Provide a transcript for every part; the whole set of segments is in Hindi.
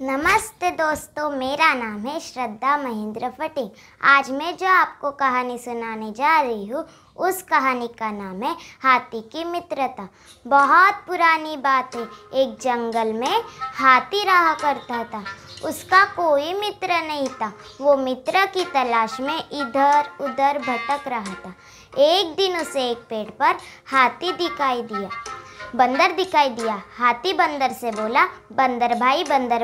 नमस्ते दोस्तों, मेरा नाम है श्रद्धा महेंद्र फटीक। आज मैं जो आपको कहानी सुनाने जा रही हूँ उस कहानी का नाम है हाथी की मित्रता। बहुत पुरानी बात है। एक जंगल में हाथी रहा करता था। उसका कोई मित्र नहीं था। वो मित्र की तलाश में इधर उधर भटक रहा था। एक दिन उसे एक पेड़ पर बंदर दिखाई दिया। हाथी बंदर से बोला, बंदर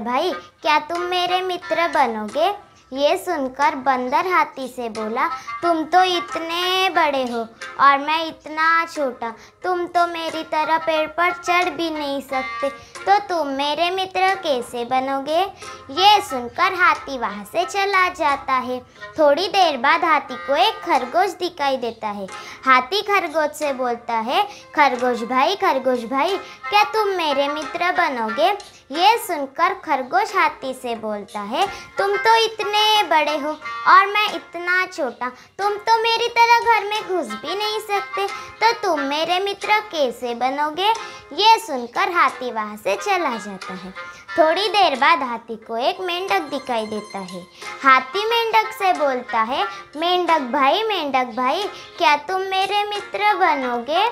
भाई, क्या तुम मेरे मित्र बनोगे? ये सुनकर बंदर हाथी से बोला, तुम तो इतने बड़े हो और मैं इतना छोटा। तुम तो मेरी तरह पेड़ पर चढ़ भी नहीं सकते, तो तुम मेरे मित्र कैसे बनोगे? ये सुनकर हाथी वहाँ से चला जाता है। थोड़ी देर बाद हाथी को एक खरगोश दिखाई देता है। हाथी खरगोश से बोलता है, खरगोश भाई, क्या तुम मेरे मित्र बनोगे? ये सुनकर खरगोश हाथी से बोलता है, तुम तो इतने बड़े हो और मैं इतना छोटा। तुम तो मेरी तरह घर में घुस भी नहीं सकते, तो तुम मेरे मित्र कैसे बनोगे? ये सुनकर हाथी वहाँ से चला जाता है। थोड़ी देर बाद हाथी को एक मेंढक दिखाई देता है। हाथी मेंढक से बोलता है, मेंढक भाई, क्या तुम मेरे मित्र बनोगे?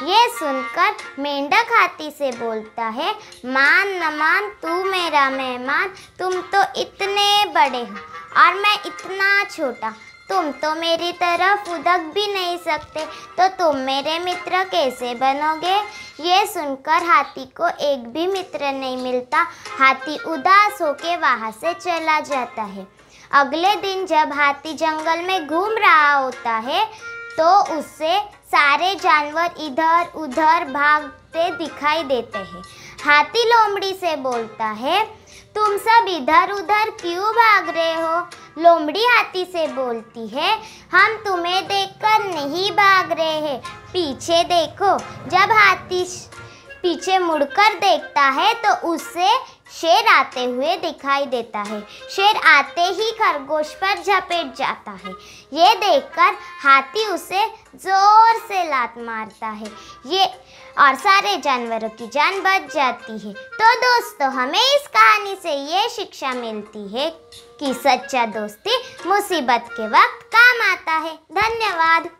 ये सुनकर मेंढक हाथी से बोलता है, मान न मान तू मेरा मेहमान। तुम तो इतने बड़े हो और मैं इतना छोटा। तुम तो मेरी तरफ उदक भी नहीं सकते, तो तुम मेरे मित्र कैसे बनोगे? ये सुनकर हाथी को एक भी मित्र नहीं मिलता। हाथी उदास होकर वहाँ से चला जाता है। अगले दिन जब हाथी जंगल में घूम रहा होता है तो उससे सारे जानवर इधर उधर भागते दिखाई देते हैं। हाथी लोमड़ी से बोलता है, तुम सब इधर उधर क्यों भाग रहे हो? लोमड़ी हाथी से बोलती है, हम तुम्हें देखकर नहीं भाग रहे हैं, पीछे देखो। जब हाथी पीछे मुड़कर देखता है तो उसे शेर आते हुए दिखाई देता है। शेर आते ही खरगोश पर झपट जाता है। ये देखकर हाथी उसे जोर से लात मारता है और सारे जानवरों की जान बच जाती है। तो दोस्तों, हमें इस कहानी से ये शिक्षा मिलती है कि सच्चा दोस्ती मुसीबत के वक्त काम आता है। धन्यवाद।